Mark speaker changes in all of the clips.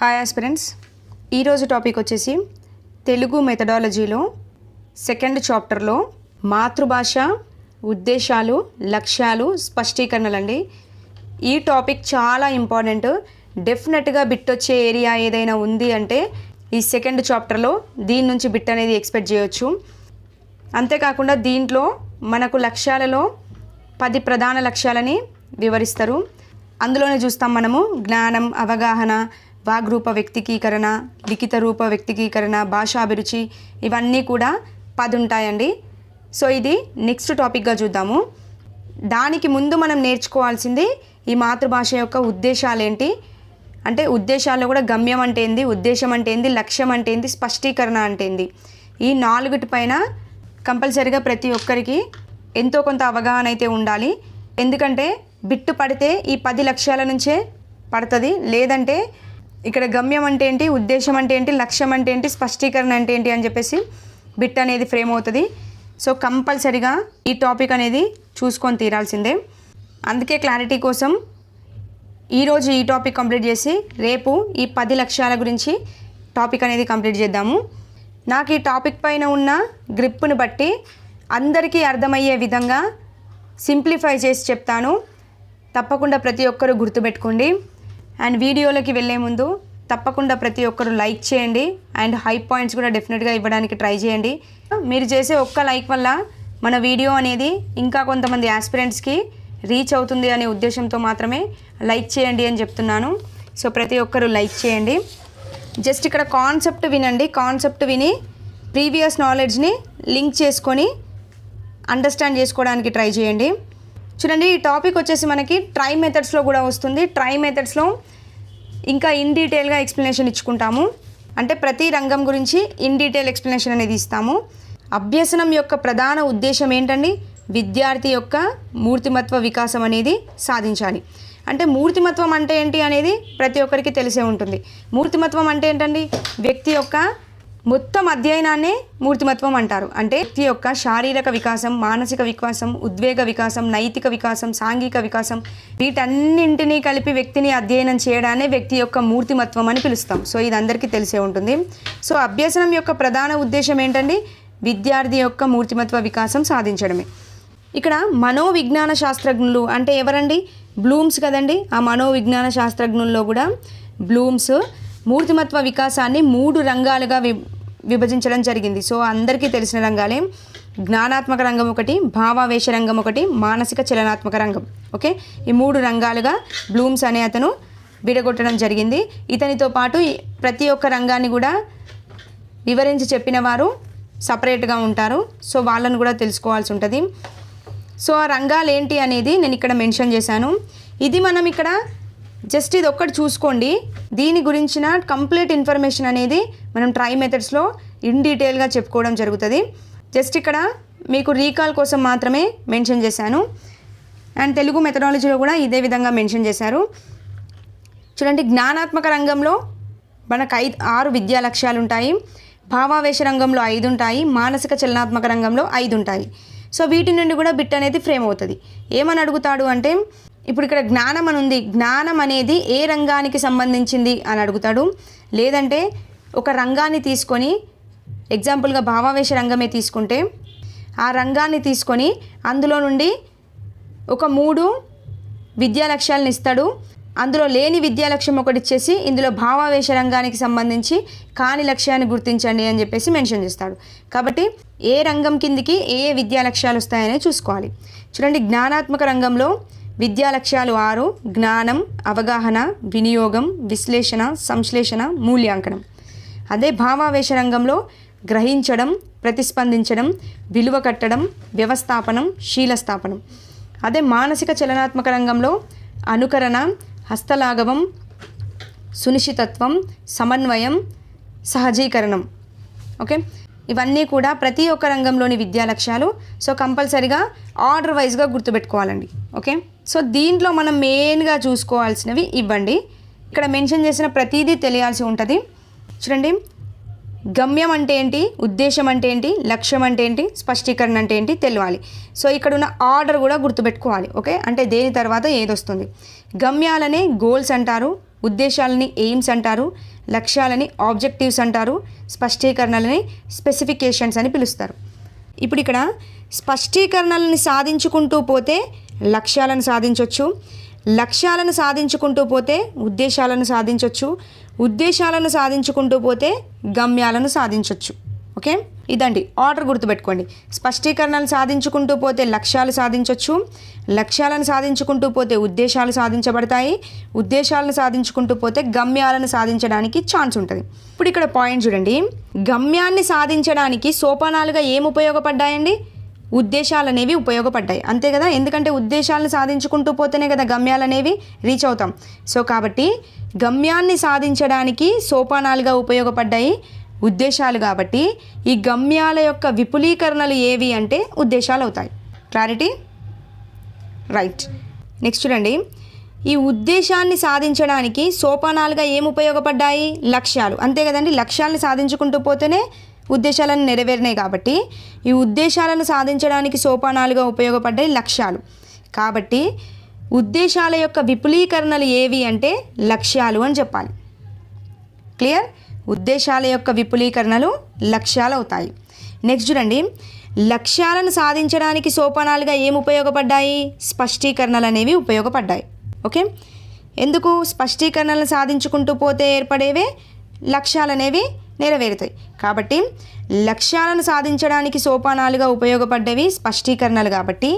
Speaker 1: Hi aspirants, ఈరోజు topic వచ్చేసి Telugu మెథడాలజీలో second చాప్టర్లో మాతృభాష ఉద్దేశాలు లక్ష్యాలు స్పష్టీకరణలండి. ఈ టాపిక్ చాలా ఇంపార్టెంట్. డెఫినెట్గా బిట్ వచ్చే ఏరియా ఏదైనా ఉంది అంటే ఈ సెకండ్ చాప్టర్లో దీని నుంచి బిట్ అనేది ఎక్స్పెక్ట్ చేయొచ్చు. అంతేకాకుండా దీంట్లో మనకు లక్ష్యాలలో 10 ప్రధాన లక్ష్యాలని వివరిస్తారు. అందులోనే చూస్తాం మనము జ్ఞానం, అవగాహన, వాగ్రూప వ్యక్తికీకరణ, లిఖిత రూప వ్యక్తికీకరణ, భాషాభిరుచి, ఇవన్నీ కూడా 10 ఉంటాయండి. సో ఇది నెక్స్ట్ టాపిక్గా చూద్దాము. దానికి ముందు మనం నేర్చుకోవాల్సింది ఈ మాతృభాష యొక్క ఉద్దేశాలు ఏంటి అంటే ఉద్దేశాల్లో కూడా గమ్యం అంటే ఏంది, ఉద్దేశం అంటే ఏంది, లక్ష్యం అంటే ఏంది, స్పష్టీకరణ అంటే ఏంది. ఈ 4 పైన కంపల్సరీగా ప్రతి ఒక్కరికి ఎంతో కొంత అవగాహన అయితే ఉండాలి. ఎందుకంటే బిట్టు పడితే ఈ 10 లక్ష్యాల నుంచే పడుతుంది. లేదంటే ఇక్కడ గమ్యం అంటే ఏంటి, ఉద్దేశం అంటే ఏంటి, లక్ష్యం అంటే ఏంటి, స్పష్టీకరణ అంటే ఏంటి అని చెప్పేసి బిట్ అనేది ఫ్రేమ్ అవుతుంది. సో కంపల్సరీగా ఈ టాపిక్ అనేది చూసుకొని తీరాల్సిందే. అందుకే క్లారిటీ కోసం ఈరోజు ఈ టాపిక్ కంప్లీట్ చేసి రేపు ఈ 10 లక్ష్యాల గురించి టాపిక్ అనేది కంప్లీట్ చేద్దాము. నాకు ఈ టాపిక్ పైన ఉన్న గ్రిప్ను బట్టి అందరికీ అర్థమయ్యే విధంగా సింప్లిఫై చేసి చెప్తాను. తప్పకుండా ప్రతి ఒక్కరూ గుర్తుపెట్టుకోండి. అండ్ వీడియోలోకి వెళ్ళే ముందు తప్పకుండా ప్రతి ఒక్కరు లైక్ చేయండి అండ్ హై పాయింట్స్ కూడా డెఫినెట్గా ఇవ్వడానికి ట్రై చేయండి. మీరు చేసే ఒక్క లైక్ వల్ల మన వీడియో అనేది ఇంకా కొంతమంది ఆస్పిరెంట్స్కి రీచ్ అవుతుంది అనే ఉద్దేశంతో మాత్రమే లైక్ చేయండి అని చెప్తున్నాను. సో ప్రతి ఒక్కరు లైక్ చేయండి. జస్ట్ ఇక్కడ కాన్సెప్ట్ వినండి. కాన్సెప్ట్ విని ప్రీవియస్ నాలెడ్జ్ని లింక్ చేసుకొని అండర్స్టాండ్ చేసుకోవడానికి ట్రై చేయండి. చూడండి, ఈ టాపిక్ వచ్చేసి మనకి ట్రై మెథడ్స్లో కూడా వస్తుంది. ట్రై మెథడ్స్లో ఇంకా ఇన్ డీటెయిల్గా ఎక్స్ప్లెనేషన్ ఇచ్చుకుంటాము. అంటే ప్రతి రంగం గురించి ఇన్ డీటెయిల్ ఎక్స్ప్లెనేషన్ అనేది ఇస్తాము. అభ్యసనం యొక్క ప్రధాన ఉద్దేశం ఏంటండి? విద్యార్థి యొక్క మూర్తిమత్వ వికాసం అనేది సాధించాలి. అంటే మూర్తిమత్వం అంటే ఏంటి అనేది ప్రతి ఒక్కరికి తెలిసే ఉంటుంది. మూర్తిమత్వం అంటే ఏంటండి? వ్యక్తి యొక్క మొత్తం అధ్యయనాన్నే మూర్తిమత్వం అంటారు. అంటే వ్యక్తి యొక్క శారీరక వికాసం, మానసిక వికాసం, ఉద్వేగ వికాసం, నైతిక వికాసం, సాంఘిక వికాసం, వీటన్నింటినీ కలిపి వ్యక్తిని అధ్యయనం చేయడాన్ని వ్యక్తి యొక్క మూర్తిమత్వం అని పిలుస్తాం. సో ఇది అందరికీ తెలిసే ఉంటుంది. సో అభ్యసనం యొక్క ప్రధాన ఉద్దేశం ఏంటండి? విద్యార్థి యొక్క మూర్తిమత్వ వికాసం సాధించడమే. ఇక్కడ మనోవిజ్ఞాన శాస్త్రజ్ఞులు అంటే ఎవరండి? బ్లూమ్స్ కదండి. ఆ మనోవిజ్ఞాన శాస్త్రజ్ఞుల్లో కూడా బ్లూమ్స్ మూర్తిమత్వ వికాసాన్ని 3 రంగాలుగా విభజించడం జరిగింది. సో అందరికీ తెలిసిన రంగాలే. జ్ఞానాత్మక రంగం ఒకటి, భావావేశ రంగం ఒకటి, మానసిక చలనాత్మక రంగం. ఓకే, ఈ 3 రంగాలుగా బ్లూమ్స్ అనే అతను విడగొట్టడం జరిగింది. ఇతనితో పాటు ప్రతి ఒక్క రంగాన్ని కూడా వివరించి చెప్పిన వారు సపరేట్గా ఉంటారు. సో వాళ్ళను కూడా తెలుసుకోవాల్సి ఉంటుంది. సో ఆ రంగాలు ఏంటి అనేది నేను ఇక్కడ మెన్షన్ చేశాను. ఇది మనం ఇక్కడ జస్ట్ ఇది ఒక్కటి చూసుకోండి. దీని గురించిన కంప్లీట్ ఇన్ఫర్మేషన్ అనేది మనం ట్రై మెథడ్స్లో ఇన్ డీటెయిల్గా చెప్పుకోవడం జరుగుతుంది. జస్ట్ ఇక్కడ మీకు రీకాల్ కోసం మాత్రమే మెన్షన్ చేశాను. అండ్ తెలుగు మెథడాలజీలో కూడా ఇదే విధంగా మెన్షన్ చేశారు. చూడండి, జ్ఞానాత్మక రంగంలో మనకు 6 విద్యా లక్ష్యాలు ఉంటాయి. భావావేశ రంగంలో 5 ఉంటాయి. మానసిక చలనాత్మక రంగంలో 5 ఉంటాయి. సో వీటి నుండి కూడా బిట్ అనేది ఫ్రేమ్ అవుతుంది. ఏమని అడుగుతాడు అంటే, ఇప్పుడు ఇక్కడ జ్ఞానం అని ఉంది. జ్ఞానం అనేది ఏ రంగానికి సంబంధించింది అని అడుగుతాడు. లేదంటే ఒక రంగాన్ని తీసుకొని ఎగ్జాంపుల్గా భావావేశ రంగమే తీసుకుంటే ఆ రంగాన్ని తీసుకొని అందులో నుండి ఒక 3 విద్యా లక్ష్యాలను ఇస్తాడు. అందులో లేని విద్యా లక్ష్యం ఒకటి ఇచ్చేసి ఇందులో భావావేశ రంగానికి సంబంధించి కాని లక్ష్యాన్ని గుర్తించండి అని చెప్పేసి మెన్షన్ చేస్తాడు. కాబట్టి ఏ రంగం కిందికి ఏ విద్యా లక్ష్యాలు వస్తాయనే చూసుకోవాలి. చూడండి, జ్ఞానాత్మక రంగంలో విద్యా లక్ష్యాలు 6: జ్ఞానం, అవగాహన, వినియోగం, విశ్లేషణ, సంశ్లేషణ, మూల్యాంకనం. అదే భావావేశ రంగంలో గ్రహించడం, ప్రతిస్పందించడం, విలువ కట్టడం, వ్యవస్థాపనం, శీలస్థాపనం. అదే మానసిక చలనాత్మక రంగంలో అనుకరణ, హస్తలాఘవం, సునిశ్చితత్వం, సమన్వయం, సహజీకరణం. ఓకే, ఇవన్నీ కూడా ప్రతి ఒక్క రంగంలోని విద్యా లక్ష్యాలు. సో కంపల్సరీగా ఆర్డర్ వైజ్గా గుర్తుపెట్టుకోవాలండి. ఓకే, సో దీంట్లో మనం మెయిన్గా చూసుకోవాల్సినవి ఇవ్వండి. ఇక్కడ మెన్షన్ చేసిన ప్రతిదీ తెలియాల్సి ఉంటుంది. చూడండి, గమ్యం అంటే ఏంటి, ఉద్దేశం అంటే ఏంటి, లక్ష్యం అంటే ఏంటి, స్పష్టీకరణ అంటే ఏంటి తెలియాలి. సో ఇక్కడ ఉన్న ఆర్డర్ కూడా గుర్తుపెట్టుకోవాలి. ఓకే, అంటే దేని తర్వాత ఏది వస్తుంది. గమ్యాలనే గోల్స్ అంటారు, ఉద్దేశాలని ఎయిమ్స్ అంటారు, లక్ష్యాలని ఆబ్జెక్టివ్స్ అంటారు, స్పష్టీకరణలని స్పెసిఫికేషన్స్ అని పిలుస్తారు. ఇప్పుడు ఇక్కడ స్పష్టీకరణలని సాధించుకుంటూ పోతే లక్ష్యాలను సాధించవచ్చు, లక్ష్యాలను సాధించుకుంటూ పోతే ఉద్దేశాలను సాధించవచ్చు, ఉద్దేశాలను సాధించుకుంటూ పోతే గమ్యాలను సాధించవచ్చు. ఓకే, ఇదండి ఆర్డర్ గుర్తుపెట్టుకోండి. స్పష్టీకరణలు సాధించుకుంటూ పోతే లక్ష్యాలు సాధించవచ్చు, లక్ష్యాలను సాధించుకుంటూ పోతే ఉద్దేశాలు సాధించబడతాయి, ఉద్దేశాలను సాధించుకుంటూ పోతే గమ్యాలను సాధించడానికి ఛాన్స్ ఉంటుంది. ఇప్పుడు ఇక్కడ పాయింట్ చూడండి, గమ్యాన్ని సాధించడానికి సోపానాలుగా ఏం ఉపయోగపడ్డాయండి? ఉద్దేశాలు అనేవి ఉపయోగపడ్డాయి, అంతే కదా. ఎందుకంటే ఉద్దేశాలను సాధించుకుంటూ పోతేనే కదా గమ్యాలు అనేవి రీచ్ అవుతాం. సో కాబట్టి గమ్యాన్ని సాధించడానికి సోపానాలుగా ఉపయోగపడ్డాయి ఉద్దేశాలు, కాబట్టి ఈ గమ్యాల యొక్క విపులీకరణలు ఏవి అంటే ఉద్దేశాలు అవుతాయి. క్లారిటీ? రైట్. నెక్స్ట్ చూడండి, ఈ ఉద్దేశాన్ని సాధించడానికి సోపానాలుగా ఏం ఉపయోగపడ్డాయి? లక్ష్యాలు, అంతే కదండి. లక్ష్యాలను సాధించుకుంటూ పోతేనే ఉద్దేశాలను నెరవేరినాయి, కాబట్టి ఈ ఉద్దేశాలను సాధించడానికి సోపానాలుగా ఉపయోగపడ్డాయి లక్ష్యాలు. కాబట్టి ఉద్దేశాల యొక్క విపులీకరణలు ఏవి అంటే లక్ష్యాలు అని చెప్పాలి. క్లియర్? ఉద్దేశాల యొక్క విపులీకరణలు లక్ష్యాలు అవుతాయి. నెక్స్ట్ చూడండి, లక్ష్యాలను సాధించడానికి సోపానాలుగా ఏం ఉపయోగపడ్డాయి? స్పష్టీకరణలు అనేవి ఉపయోగపడ్డాయి. ఓకే, ఎందుకు? స్పష్టీకరణలను సాధించుకుంటూ పోతే ఏర్పడేవే లక్ష్యాలు అనేవి నెరవేరుతాయి. కాబట్టి లక్ష్యాలను సాధించడానికి సోపానాలుగా ఉపయోగపడ్డవి స్పష్టీకరణలు, కాబట్టి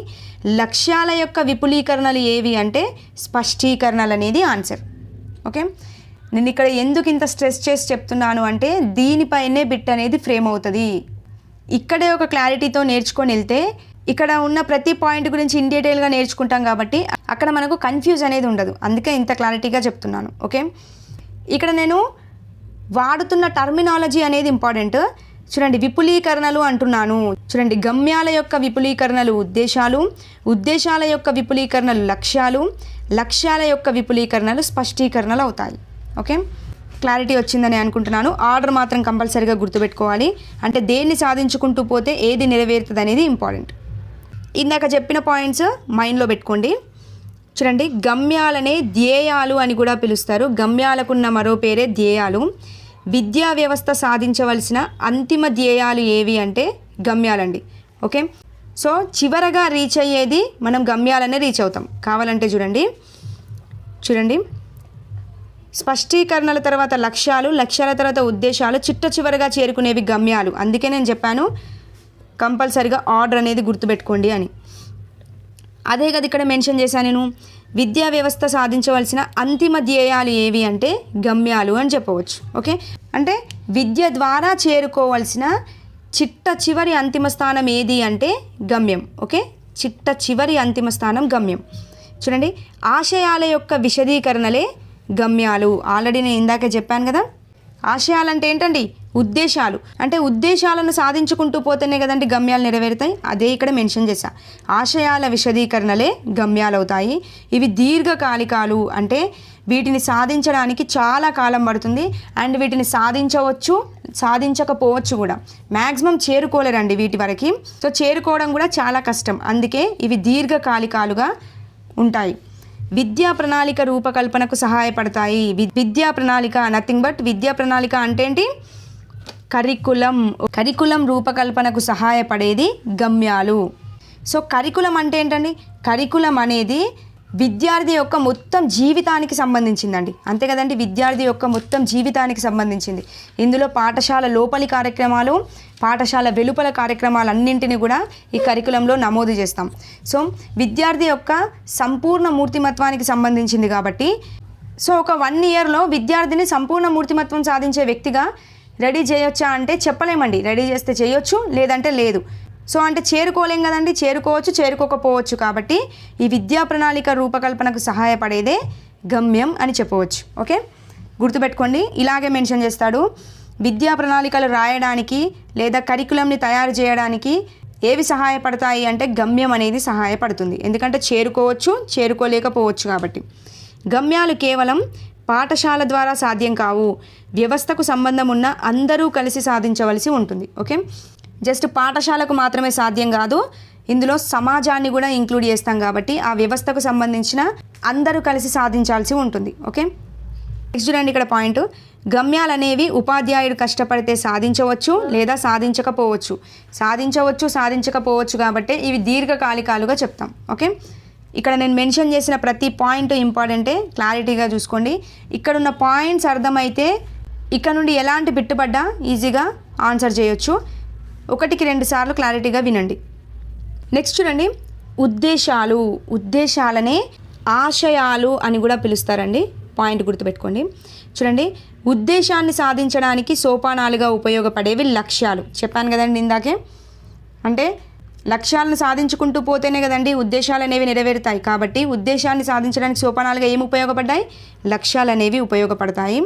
Speaker 1: లక్ష్యాల యొక్క విపులీకరణలు ఏవి అంటే స్పష్టీకరణలు అనేది ఆన్సర్. ఓకే, నేను ఇక్కడ ఎందుకు ఇంత స్ట్రెస్ చేసి చెప్తున్నాను అంటే దీనిపైనే బిట్ అనేది ఫ్రేమ్ అవుతుంది. ఇక్కడే ఒక క్లారిటీతో నేర్చుకొని వెళ్తే ఇక్కడ ఉన్న ప్రతి పాయింట్ గురించి ఇన్ డీటెయిల్గా నేర్చుకుంటాం, కాబట్టి అక్కడ మనకు కన్ఫ్యూజ్ అనేది ఉండదు. అందుకే ఇంత క్లారిటీగా చెప్తున్నాను. ఓకే, ఇక్కడ నేను వాడుతున్న టర్మినాలజీ అనేది ఇంపార్టెంట్. చూడండి, విపులీకరణలు అంటున్నాను. చూడండి, గమ్యాల యొక్క విపులీకరణలు ఉద్దేశాలు, ఉద్దేశాల యొక్క విపులీకరణలు లక్ష్యాలు, లక్ష్యాల యొక్క విపులీకరణలు స్పష్టీకరణలు అవుతాయి. ఓకే, క్లారిటీ వచ్చిందని అనుకుంటున్నాను. ఆర్డర్ మాత్రం కంపల్సరీగా గుర్తుపెట్టుకోవాలి. అంటే దేన్ని సాధించుకుంటూ పోతే ఏది నెరవేరుతుంది అనేది ఇంపార్టెంట్. ఇందాక చెప్పిన పాయింట్స్ మైండ్లో పెట్టుకోండి. చూడండి, గమ్యాలనే ధ్యేయాలు అని కూడా పిలుస్తారు. గమ్యాలకున్న మరో పేరే ధ్యేయాలు. విద్యా వ్యవస్థ సాధించవలసిన అంతిమ ధ్యేయాలు ఏవి అంటే గమ్యాలండి. ఓకే, సో చివరగా రీచ్ అయ్యేది మనం గమ్యాలనే రీచ్ అవుతాం. కావాలంటే చూడండి స్పష్టీకరణల తర్వాత లక్ష్యాలు, లక్ష్యాల తర్వాత ఉద్దేశాలు, చివరగా చేరుకునేవి గమ్యాలు. అందుకే నేను చెప్పాను కంపల్సరిగా ఆర్డర్ అనేది గుర్తుపెట్టుకోండి అని. అదే కదా ఇక్కడ మెన్షన్ చేశాను నేను. విద్యా వ్యవస్థ సాధించవలసిన అంతిమ ధ్యేయాలు ఏవి అంటే గమ్యాలు అని చెప్పవచ్చు. ఓకే, అంటే విద్య ద్వారా చేరుకోవాల్సిన చివరి అంతిమ స్థానం ఏది అంటే గమ్యం. ఓకే, చివరి అంతిమ స్థానం గమ్యం. చూడండి, ఆశయాల యొక్క విశదీకరణలే గమ్యాలు. ఆల్రెడీ నేను ఇందాక చెప్పాను కదా. ఆశయాలు అంటే ఏంటండి? ఉద్దేశాలు. అంటే ఉద్దేశాలను సాధించుకుంటూ పోతేనే కదండి గమ్యాలు నెరవేరుతాయి. అదే ఇక్కడ మెన్షన్ చేశా. ఆశయాల విశదీకరణలే గమ్యాలు అవుతాయి. ఇవి దీర్ఘకాలికాలు, అంటే వీటిని సాధించడానికి చాలా కాలం పడుతుంది. అండ్ వీటిని సాధించవచ్చు, సాధించకపోవచ్చు కూడా. మ్యాక్సిమం చేరుకోలేరండి వీటి వరకు. సో చేరుకోవడం కూడా చాలా కష్టం. అందుకే ఇవి దీర్ఘకాలికాలుగా ఉంటాయి. విద్యా ప్రణాళిక రూపకల్పనకు సహాయపడతాయి. విద్యా ప్రణాళిక నథింగ్ బట్ విద్యా ప్రణాళిక అంటే ఏంటి? కరికులం రూపకల్పనకు సహాయపడేది గమ్యాలు. సో కరికులం అంటే ఏంటండి? కరికులం అనేది విద్యార్థి యొక్క మొత్తం జీవితానికి సంబంధించిందండి. అంతే కదండి, విద్యార్థి యొక్క మొత్తం జీవితానికి సంబంధించింది. ఇందులో పాఠశాల లోపలి కార్యక్రమాలు, పాఠశాల వెలుపల కార్యక్రమాలు అన్నింటినీ కూడా ఈ కరికులంలో నమోదు చేస్తాం. సో విద్యార్థి యొక్క సంపూర్ణ మూర్తిమత్వానికి సంబంధించింది కాబట్టి, సో ఒక 1 ఇయర్లో విద్యార్థిని సంపూర్ణ మూర్తిమత్వం సాధించే వ్యక్తిగా రెడీ చేయొచ్చా అంటే చెప్పలేమండి. రెడీ చేస్తే చేయొచ్చు, లేదంటే లేదు. సో అంటే చేరుకోలేం కదండి, చేరుకోవచ్చు, చేరుకోకపోవచ్చు. కాబట్టి ఈ విద్యా ప్రణాళిక రూపకల్పనకు సహాయపడేదే గమ్యం అని చెప్పవచ్చు. ఓకే, గుర్తుపెట్టుకోండి. ఇలాగే మెన్షన్ చేస్తాడు. విద్యా ప్రణాళికలు రాయడానికి లేదా కరికులంని తయారు చేయడానికి ఏవి సహాయపడతాయి అంటే గమ్యం అనేది సహాయపడుతుంది. ఎందుకంటే చేరుకోవచ్చు, చేరుకోలేకపోవచ్చు. కాబట్టి గమ్యాలు కేవలం పాఠశాల ద్వారా సాధ్యం కావు. వ్యవస్థకు సంబంధం ఉన్న అందరూ కలిసి సాధించవలసి ఉంటుంది. ఓకే, జస్ట్ పాఠశాలకు మాత్రమే సాధ్యం కాదు, ఇందులో సమాజాన్ని కూడా ఇంక్లూడ్ చేస్తాం. కాబట్టి ఆ వ్యవస్థకు సంబంధించిన అందరూ కలిసి సాధించాల్సి ఉంటుంది. ఓకే, నెక్స్ట్ చూడండి ఇక్కడ పాయింట్, గమ్యాలు అనేవి ఉపాధ్యాయుడు కష్టపడితే సాధించవచ్చు లేదా సాధించకపోవచ్చు. సాధించకపోవచ్చు కాబట్టి ఇవి దీర్ఘకాలికాలుగా చెప్తాం. ఓకే, ఇక్కడ నేను మెన్షన్ చేసిన ప్రతి పాయింట్ ఇంపార్టెంటే, క్లారిటీగా చూసుకోండి. ఇక్కడున్న పాయింట్స్ అర్థమైతే ఇక్కడ నుండి ఎలాంటి బిట్టుబడ్డా ఈజీగా ఆన్సర్ చేయొచ్చు. 1-2 సార్లు క్లారిటీగా వినండి. నెక్స్ట్ చూడండి, ఉద్దేశాలనే ఆశయాలు అని కూడా పిలుస్తారండి. పాయింట్ గుర్తుపెట్టుకోండి. చూడండి, ఉద్దేశాన్ని సాధించడానికి సోపానాలుగా ఉపయోగపడేవి లక్ష్యాలు. చెప్పాను కదండి ఇందాకే, అంటే లక్ష్యాలను సాధించుకుంటూ పోతేనే కదండి ఉద్దేశాలు అనేవి నెరవేరుతాయి. కాబట్టి ఉద్దేశాన్ని సాధించడానికి సోపానాలుగా ఏమి ఉపయోగపడ్డాయి? లక్ష్యాలు అనేవి ఉపయోగపడతాయి.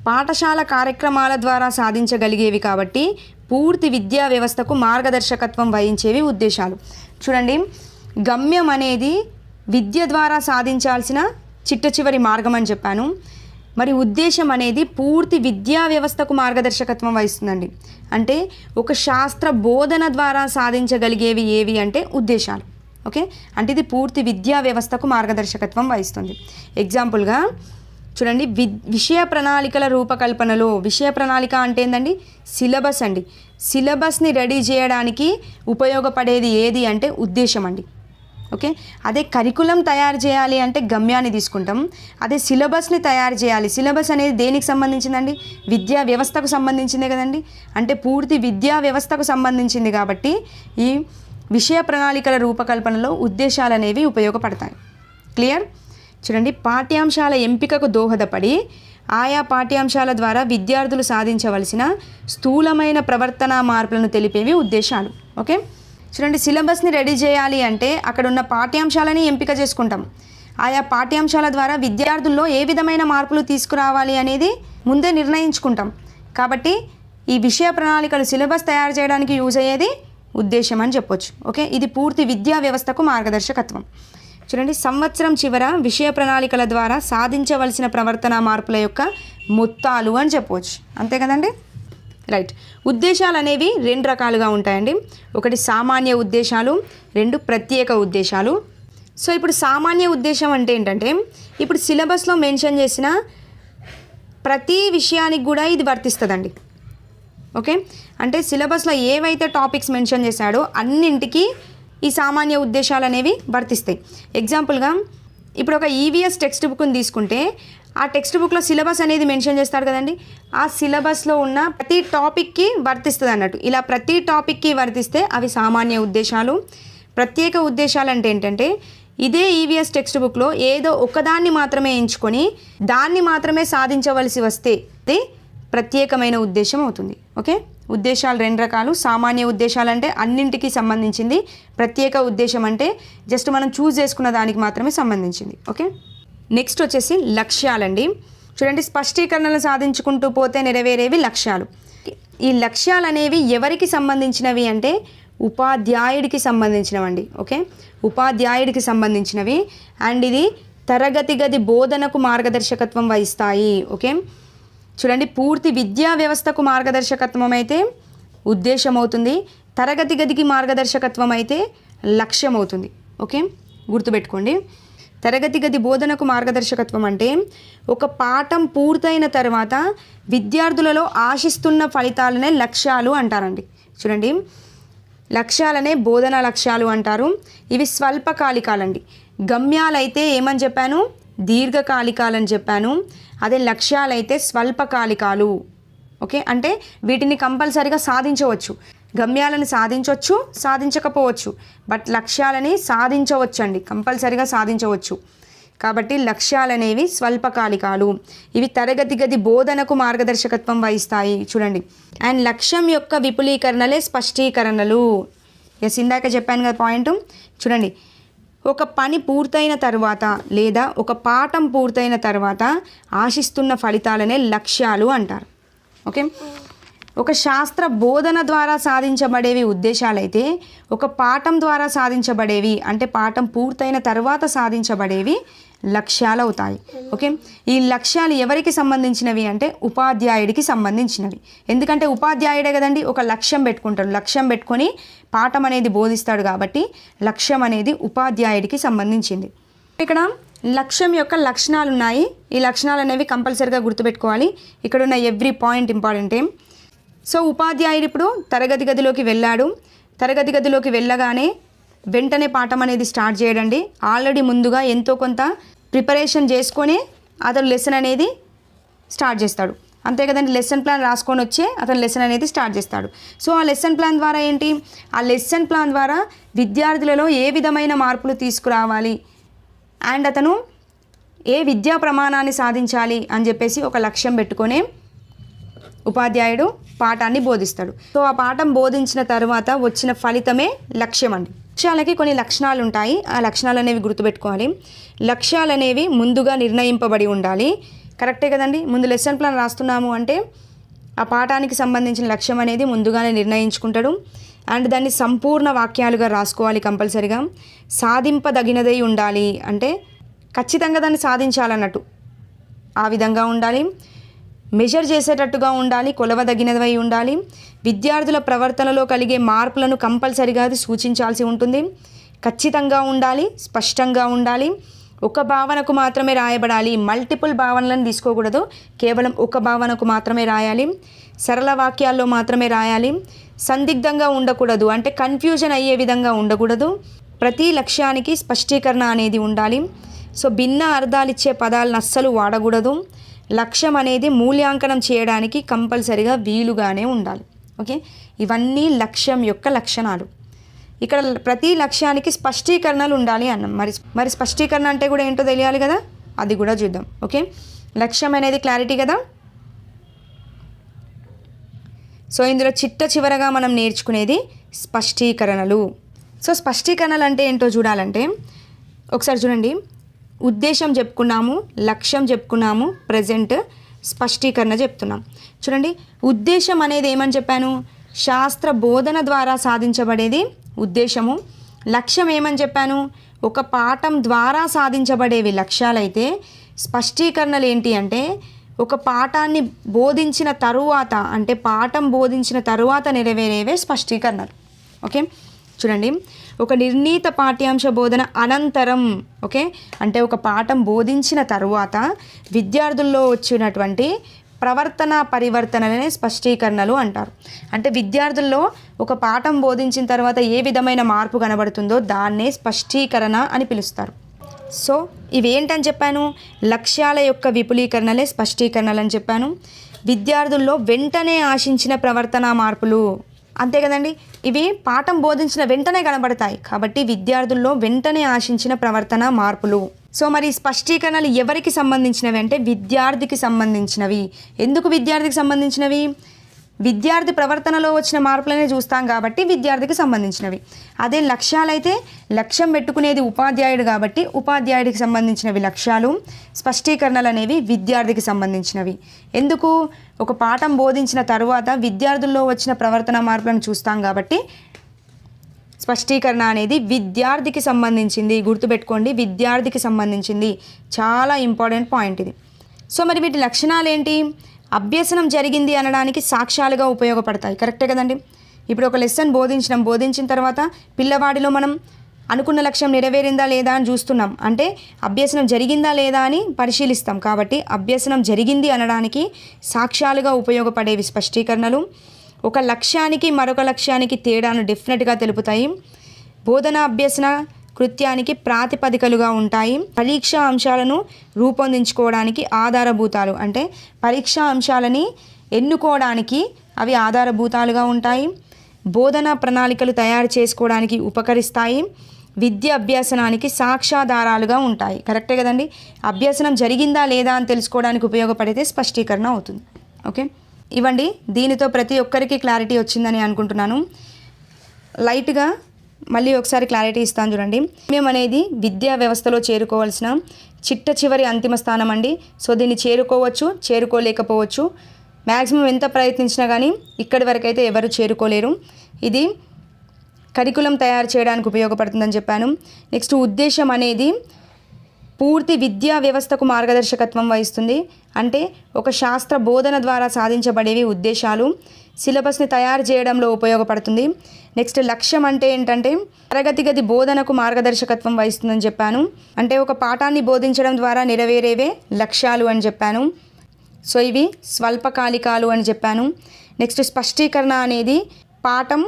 Speaker 1: పాఠశాల కార్యక్రమాల ద్వారా సాధించగలిగేవి కాబట్టి పూర్తి విద్యా వ్యవస్థకు మార్గదర్శకత్వం వహించేవి ఉద్దేశాలు. చూడండి, గమ్యం అనేది విద్య ద్వారా సాధించాల్సిన చిట్ట మార్గం అని చెప్పాను. మరి ఉద్దేశం అనేది పూర్తి విద్యా వ్యవస్థకు మార్గదర్శకత్వం వహిస్తుందండి. అంటే ఒక శాస్త్ర బోధన ద్వారా సాధించగలిగేవి ఏవి అంటే ఉద్దేశాలు. ఓకే, అంటే ఇది పూర్తి విద్యా వ్యవస్థకు మార్గదర్శకత్వం వహిస్తుంది. ఎగ్జాంపుల్గా చూడండి, విషయ ప్రణాళికల రూపకల్పనలో, విషయ ప్రణాళిక అంటే ఏంటండి? సిలబస్ అండి. సిలబస్ని రెడీ చేయడానికి ఉపయోగపడేది ఏది అంటే ఉద్దేశం అండి. ఓకే, అదే కరికులం తయారు చేయాలి అంటే గమ్యాన్ని తీసుకుంటాం. అదే సిలబస్ని తయారు చేయాలి, సిలబస్ అనేది దేనికి సంబంధించిందండి? విద్యా వ్యవస్థకు సంబంధించిందే కదండి. అంటే పూర్తి విద్యా వ్యవస్థకు సంబంధించింది కాబట్టి ఈ విషయ ప్రణాళికల రూపకల్పనలో ఉద్దేశాలు అనేవి ఉపయోగపడతాయి. క్లియర్? చూడండి, పాఠ్యాంశాల ఎంపికకు దోహదపడి ఆయా పాఠ్యాంశాల ద్వారా విద్యార్థులు సాధించవలసిన స్థూలమైన ప్రవర్తనా మార్పులను తెలిపేవి ఉద్దేశాలు. ఓకే, చూడండి, సిలబస్ని రెడీ చేయాలి అంటే అక్కడ ఉన్న పాఠ్యాంశాలని ఎంపిక చేసుకుంటాం. ఆయా పాఠ్యాంశాల ద్వారా విద్యార్థుల్లో ఏ విధమైన మార్పులు తీసుకురావాలి అనేది ముందే నిర్ణయించుకుంటాం. కాబట్టి ఈ విషయ ప్రణాళికలు సిలబస్ తయారు చేయడానికి యూజ్ అయ్యేది ఉద్దేశం అని చెప్పొచ్చు. ఓకే, ఇది పూర్తి విద్యా వ్యవస్థకు మార్గదర్శకత్వం. చూడండి, సంవత్సరం చివర విషయ ప్రణాళికల ద్వారా సాధించవలసిన ప్రవర్తన మార్పుల యొక్క మొత్తాలు అని చెప్పవచ్చు. అంతే కదండి? రైట్. ఉద్దేశాలు అనేవి 2 రకాలుగా ఉంటాయండి. ఒకటి సామాన్య ఉద్దేశాలు, 2 ప్రత్యేక ఉద్దేశాలు. సో ఇప్పుడు సామాన్య ఉద్దేశం అంటే ఏంటంటే, ఇప్పుడు సిలబస్లో మెన్షన్ చేసిన ప్రతి విషయానికి కూడా ఇది వర్తిస్తుందండి. ఓకే, అంటే సిలబస్లో ఏవైతే టాపిక్స్ మెన్షన్ చేశాడో అన్నింటికి ఈ సామాన్య ఉద్దేశాలు అనేవి వర్తిస్తాయి. ఎగ్జాంపుల్గా ఇప్పుడు ఒక ఈవీఎస్ టెక్స్ట్ బుక్ని తీసుకుంటే ఆ టెక్స్ట్ బుక్లో సిలబస్ అనేది మెన్షన్ చేస్తారు కదండి. ఆ సిలబస్లో ఉన్న ప్రతి టాపిక్కి వర్తిస్తుంది అన్నట్టు. ఇలా ప్రతి టాపిక్కి వర్తిస్తే అవి సామాన్య ఉద్దేశాలు. ప్రత్యేక ఉద్దేశాలు అంటే ఏంటంటే, ఇదే ఈవీఎస్ టెక్స్ట్ బుక్లో ఏదో ఒకదాన్ని మాత్రమే ఎంచుకొని దాన్ని మాత్రమే సాధించవలసి వస్తే అది ప్రత్యేకమైన ఉద్దేశం అవుతుంది. ఓకే, ఉద్దేశాలు 2 రకాలు. సామాన్య ఉద్దేశాలు అంటే అన్నింటికి సంబంధించింది. ప్రత్యేక ఉద్దేశం అంటే జస్ట్ మనం చూస్ చేసుకున్న దానికి మాత్రమే సంబంధించింది. ఓకే, నెక్స్ట్ వచ్చేసి లక్ష్యాలండి. చూడండి, స్పష్టీకరణలు సాధించుకుంటూ పోతే నెరవేరేవి లక్ష్యాలు. ఈ లక్ష్యాలు అనేవి ఎవరికి సంబంధించినవి అంటే ఉపాధ్యాయుడికి సంబంధించినవండి. ఓకే, ఉపాధ్యాయుడికి సంబంధించినవి. అండ్ ఇది తరగతి గది బోధనకు మార్గదర్శకత్వం వహిస్తాయి. ఓకే, చూడండి, పూర్తి విద్యా వ్యవస్థకు మార్గదర్శకత్వం అయితే ఉద్దేశం అవుతుంది, తరగతి గదికి మార్గదర్శకత్వం అయితే లక్ష్యం అవుతుంది. ఓకే, గుర్తుపెట్టుకోండి. తరగతి గది బోధనకు మార్గదర్శకత్వం అంటే ఒక పాఠం పూర్తయిన తర్వాత విద్యార్థులలో ఆశిస్తున్న ఫలితాలనే లక్ష్యాలు అంటారండి. చూడండి, లక్ష్యాలనే బోధన లక్ష్యాలు అంటారు. ఇవి స్వల్పకాలికాలండి. గమ్యాలైతే ఏమని చెప్పాను? దీర్ఘకాలికాలని చెప్పాను. అదే లక్ష్యాలైతే స్వల్పకాలికాలు. ఓకే, అంటే వీటిని కంపల్సరీగా సాధించవచ్చు. గమ్యాలను సాధించవచ్చు, సాధించకపోవచ్చు. బట్ లక్ష్యాలని సాధించవచ్చు అండి, కంపల్సరీగా సాధించవచ్చు. కాబట్టి లక్ష్యాలనేవి స్వల్పకాలికాలు. ఇవి తరగతి గది బోధనకు మార్గదర్శకత్వం వహిస్తాయి. చూడండి, అండ్ లక్ష్యం యొక్క విపులీకరణలే స్పష్టీకరణలు. ఇందాక చెప్పాను కదా పాయింట్. చూడండి, ఒక పని పూర్తయిన తర్వాత లేదా ఒక పాఠం పూర్తయిన తర్వాత ఆశిస్తున్న ఫలితాలనే లక్ష్యాలు అంటారు. ఓకే, ఒక శాస్త్ర బోధన ద్వారా సాధించబడేవి ఉద్దేశాలైతే ఒక పాఠం ద్వారా సాధించబడేవి అంటే పాఠం పూర్తయిన తర్వాత సాధించబడేవి లక్ష్యాలు అవుతాయి. ఓకే, ఈ లక్ష్యాలు ఎవరికి సంబంధించినవి అంటే ఉపాధ్యాయుడికి సంబంధించినవి. ఎందుకంటే ఉపాధ్యాయుడే కదండి ఒక లక్ష్యం పెట్టుకుంటాడు, లక్ష్యం పెట్టుకొని పాఠం అనేది బోధిస్తాడు. కాబట్టి లక్ష్యం అనేది ఉపాధ్యాయుడికి సంబంధించింది. ఇక్కడ లక్ష్యం యొక్క లక్షణాలు ఉన్నాయి. ఈ లక్షణాలు అనేవి కంపల్సరీగా గుర్తుపెట్టుకోవాలి. ఇక్కడ ఉన్న ఎవ్రీ పాయింట్ ఇంపార్టెంటే. సో ఉపాధ్యాయుడు ఇప్పుడు తరగతి గదిలోకి వెళ్ళాడు. తరగతి గదిలోకి వెళ్ళగానే వెంటనే పాఠం అనేది స్టార్ట్ చేయడండి. ఆల్రెడీ ముందుగా ఎంతో కొంత ప్రిపరేషన్ చేసుకొని అతను లెసన్ అనేది స్టార్ట్ చేస్తాడు. అంతే కదండి, లెసన్ ప్లాన్ రాసుకొని వచ్చే అతను లెసన్ అనేది స్టార్ట్ చేస్తాడు. సో ఆ లెసన్ ప్లాన్ ద్వారా ఏంటి, ఆ లెసన్ ప్లాన్ ద్వారా విద్యార్థులలో ఏ విధమైన మార్పులు తీసుకురావాలి అండ్ అతను ఏ విద్యా ప్రమాణాన్ని సాధించాలి అని చెప్పేసి ఒక లక్ష్యం పెట్టుకొని ఉపాధ్యాయుడు పాఠాన్ని బోధిస్తాడు. సో ఆ పాఠం బోధించిన తర్వాత వచ్చిన ఫలితమే లక్ష్యం అండి. లక్ష్యాలకి కొన్ని లక్షణాలు ఉంటాయి. ఆ లక్షణాలు అనేవి గుర్తుపెట్టుకోవాలి. లక్ష్యాలు అనేవి ముందుగా నిర్ణయింపబడి ఉండాలి. కరెక్టే కదండి. ముందు లెసన్ ప్లాన్ రాస్తున్నాము అంటే ఆ పాఠానికి సంబంధించిన లక్ష్యం అనేది ముందుగానే నిర్ణయించుకుంటాడు. అండ్ దాన్ని సంపూర్ణ వాక్యాలుగా రాసుకోవాలి కంపల్సరిగా. సాధింపదగినదై ఉండాలి అంటే ఖచ్చితంగా దాన్ని సాధించాలన్నట్టు ఆ విధంగా ఉండాలి. మెజర్ చేసేటట్టుగా ఉండాలి, కొలవదగినదై ఉండాలి. విద్యార్థుల ప్రవర్తనలో కలిగే మార్పులను కంపల్సరిగా అది సూచించాల్సి ఉంటుంది. ఖచ్చితంగా ఉండాలి, స్పష్టంగా ఉండాలి. ఒక భావనకు మాత్రమే రాయబడాలి. మల్టిపుల్ భావనలను తీసుకోకూడదు, కేవలం ఒక భావనకు మాత్రమే రాయాలి. సరళ వాక్యాల్లో మాత్రమే రాయాలి. సందిగ్ధంగా ఉండకూడదు, అంటే కన్ఫ్యూజన్ అయ్యే విధంగా ఉండకూడదు. ప్రతి లక్ష్యానికి స్పష్టీకరణ అనేది ఉండాలి. సో భిన్న అర్థాలు ఇచ్చే పదాలను అస్సలు వాడకూడదు. లక్ష్యం అనేది మూల్యాంకనం చేయడానికి కంపల్సరిగా వీలుగానే ఉండాలి. ఓకే, ఇవన్నీ లక్ష్యం యొక్క లక్షణాలు. ఇక్కడ ప్రతి లక్ష్యానికి స్పష్టీకరణలు ఉండాలి అన్నాం. మరి స్పష్టీకరణ అంటే కూడా ఏంటో తెలియాలి కదా, అది కూడా చూద్దాం. ఓకే, లక్ష్యం అనేది క్లారిటీ కదా. సో ఇందులో చివరగా మనం నేర్చుకునేది స్పష్టీకరణలు. సో స్పష్టీకరణలు అంటే ఏంటో చూడాలంటే ఒకసారి చూడండి. ఉద్దేశం చెప్పుకున్నాము, లక్ష్యం చెప్పుకున్నాము, ప్రజెంట్ స్పష్టీకరణ చెప్తున్నాం. చూడండి, ఉద్దేశం అనేది ఏమని చెప్పాను, శాస్త్ర బోధన ద్వారా సాధించబడేది ఉద్దేశము. లక్ష్యం ఏమని చెప్పాను, ఒక పాఠం ద్వారా సాధించబడేవి లక్ష్యాలైతే స్పష్టీకరణలు ఏంటి అంటే ఒక పాఠాన్ని బోధించిన తరువాత, అంటే పాఠం బోధించిన తరువాత నెరవేరేవే స్పష్టీకరణలు. ఓకే, చూడండి, ఒక నిర్ణీత పాఠ్యాంశ బోధన అనంతరం, ఓకే అంటే ఒక పాఠం బోధించిన తరువాత విద్యార్థుల్లో వచ్చినటువంటి ప్రవర్తన పరివర్తనలనే స్పష్టీకరణలు అంటారు. అంటే విద్యార్థుల్లో ఒక పాఠం బోధించిన తర్వాత ఏ విధమైన మార్పు కనబడుతుందో దాన్నే స్పష్టీకరణ అని పిలుస్తారు. సో ఇవేంటని చెప్పాను, లక్ష్యాల యొక్క విపులీకరణలే స్పష్టీకరణలు అని చెప్పాను. విద్యార్థుల్లో వెంటనే ఆశించిన ప్రవర్తన మార్పులు, అంతే కదండి, ఇవి పాఠం బోధించిన వెంటనే కనబడతాయి కాబట్టి విద్యార్థుల్లో వెంటనే ఆశించిన ప్రవర్తన మార్పులు. సో మరి స్పష్టీకరణలు ఎవరికి సంబంధించినవి అంటే విద్యార్థికి సంబంధించినవి. ఎందుకు విద్యార్థికి సంబంధించినవి, విద్యార్థి ప్రవర్తనలో వచ్చిన మార్పులనే చూస్తాం కాబట్టి విద్యార్థికి సంబంధించినవి. అదే లక్ష్యాలైతే లక్ష్యం పెట్టుకునేది ఉపాధ్యాయుడు కాబట్టి ఉపాధ్యాయుడికి సంబంధించినవి లక్ష్యాలు. స్పష్టీకరణలు అనేవి విద్యార్థికి సంబంధించినవి. ఎందుకు, ఒక పాఠం బోధించిన తరువాత విద్యార్థుల్లో వచ్చిన ప్రవర్తన మార్పులను చూస్తాం కాబట్టి స్పష్టీకరణ అనేది విద్యార్థికి సంబంధించింది. గుర్తుపెట్టుకోండి, విద్యార్థికి సంబంధించింది. చాలా ఇంపార్టెంట్ పాయింట్ ఇది. సో మరి వీటి లక్షణాలు ఏంటి, అభ్యసనం జరిగింది అనడానికి సాక్ష్యాలుగా ఉపయోగపడతాయి. కరెక్టే కదండి. ఇప్పుడు ఒక లెసన్ బోధించిన తర్వాత పిల్లవాడిలో మనం అనుకున్న లక్ష్యం నెరవేరిందా లేదా అని చూస్తున్నాం, అంటే అభ్యసనం జరిగిందా లేదా అని పరిశీలిస్తాం. కాబట్టి అభ్యసనం జరిగింది అనడానికి సాక్ష్యాలుగా ఉపయోగపడేవి స్పష్టీకరణలు. ఒక లక్ష్యానికి మరొక లక్ష్యానికి తేడాను డెఫినెట్గా తెలుపుతాయి. బోధన అభ్యసన కృత్యానికి ప్రాతిపదికలుగా ఉంటాయి. పరీక్షా అంశాలను రూపొందించుకోవడానికి ఆధారభూతాలు, అంటే పరీక్షా అంశాలని ఎన్నుకోవడానికి అవి ఆధారభూతాలుగా ఉంటాయి. బోధనా ప్రణాళికలు తయారు చేసుకోవడానికి ఉపకరిస్తాయి. విద్య అభ్యసనానికి సాక్ష్యాధారాలుగా ఉంటాయి. కరెక్టే కదండి. అభ్యసనం జరిగిందా లేదా అని తెలుసుకోవడానికి ఉపయోగపడితే స్పష్టీకరణ అవుతుంది. ఓకే, ఇవ్వండి. దీనితో ప్రతి ఒక్కరికి క్లారిటీ వచ్చిందని అనుకుంటున్నాను. లైట్గా మళ్ళీ ఒకసారి క్లారిటీ ఇస్తాను చూడండి. మేము అనేది విద్యా వ్యవస్థలో చేరుకోవాల్సిన చివరి అంతిమ స్థానం అండి. సో దీన్ని చేరుకోవచ్చు, చేరుకోలేకపోవచ్చు. మ్యాక్సిమం ఎంత ప్రయత్నించినా కానీ ఇక్కడి వరకు అయితే ఎవరు చేరుకోలేరు. ఇది కరికులం తయారు చేయడానికి ఉపయోగపడుతుందని చెప్పాను. నెక్స్ట్ ఉద్దేశం అనేది పూర్తి విద్యా వ్యవస్థకు మార్గదర్శకత్వం వహిస్తుంది. అంటే ఒక శాస్త్ర బోధన ద్వారా సాధించబడేవి ఉద్దేశాలు. సిలబస్ని తయారు చేయడంలో ఉపయోగపడుతుంది. నెక్స్ట్ లక్ష్యం అంటే ఏంటంటే తరగతి గది బోధనకు మార్గదర్శకత్వం వహిస్తుందని చెప్పాను. అంటే ఒక పాఠాన్ని బోధించడం ద్వారా నెరవేరేవే లక్ష్యాలు అని చెప్పాను. సో ఇవి స్వల్పకాలికాలు అని చెప్పాను. నెక్స్ట్ స్పష్టీకరణ అనేది పాఠం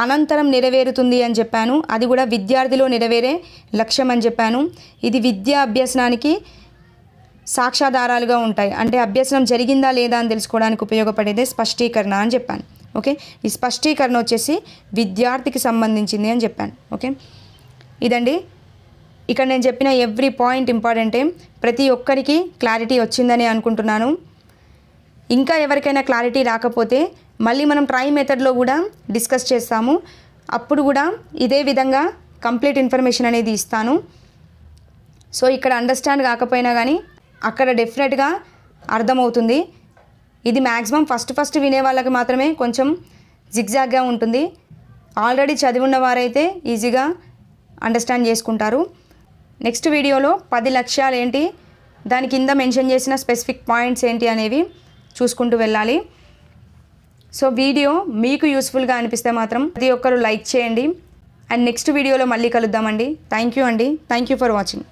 Speaker 1: అనంతరం నెరవేరుతుంది అని చెప్పాను. అది కూడా విద్యార్థిలో నెరవేరే లక్ష్యం అని చెప్పాను. ఇది విద్యా అభ్యసనానికి సాక్ష్యాధారాలుగా ఉంటాయి. అంటే అభ్యసనం జరిగిందా లేదా అని తెలుసుకోవడానికి ఉపయోగపడేదే స్పష్టీకరణ అని చెప్పాను. ఓకే, ఈ స్పష్టీకరణ వచ్చేసి విద్యార్థికి సంబంధించింది అని చెప్పాను. ఓకే, ఇదండి ఇక్కడ నేను చెప్పిన ఎవ్రీ పాయింట్ ఇంపార్టెంటే. ప్రతి ఒక్కరికి క్లారిటీ వచ్చిందని అనుకుంటున్నాను. ఇంకా ఎవరికైనా క్లారిటీ రాకపోతే మళ్ళీ మనం ట్రై మెథడ్లో కూడా డిస్కస్ చేస్తాము. అప్పుడు కూడా ఇదే విధంగా కంప్లీట్ ఇన్ఫర్మేషన్ అనేది ఇస్తాను. సో ఇక్కడ అండర్స్టాండ్ కాకపోయినా కానీ అక్కడ డెఫినెట్గా అర్థమవుతుంది. ఇది మ్యాక్సిమం ఫస్ట్ వినే వాళ్ళకి మాత్రమే కొంచెం జిగ్జాగ్గా ఉంటుంది. ఆల్రెడీ చదివి ఉన్న వారైతే ఈజీగా అండర్స్టాండ్ చేసుకుంటారు. నెక్స్ట్ వీడియోలో 10 లక్ష్యాలు ఏంటి, దాని కింద మెన్షన్ చేసిన స్పెసిఫిక్ పాయింట్స్ ఏంటి అనేవి చూసుకుంటూ వెళ్ళాలి. సో వీడియో మీకు యూస్ఫుల్గా అనిపిస్తే మాత్రం ప్రతి ఒక్కరు లైక్ చేయండి. అండ్ నెక్స్ట్ వీడియోలో మళ్ళీ కలుద్దామండి. థ్యాంక్ యూ అండి. Thank you for watching.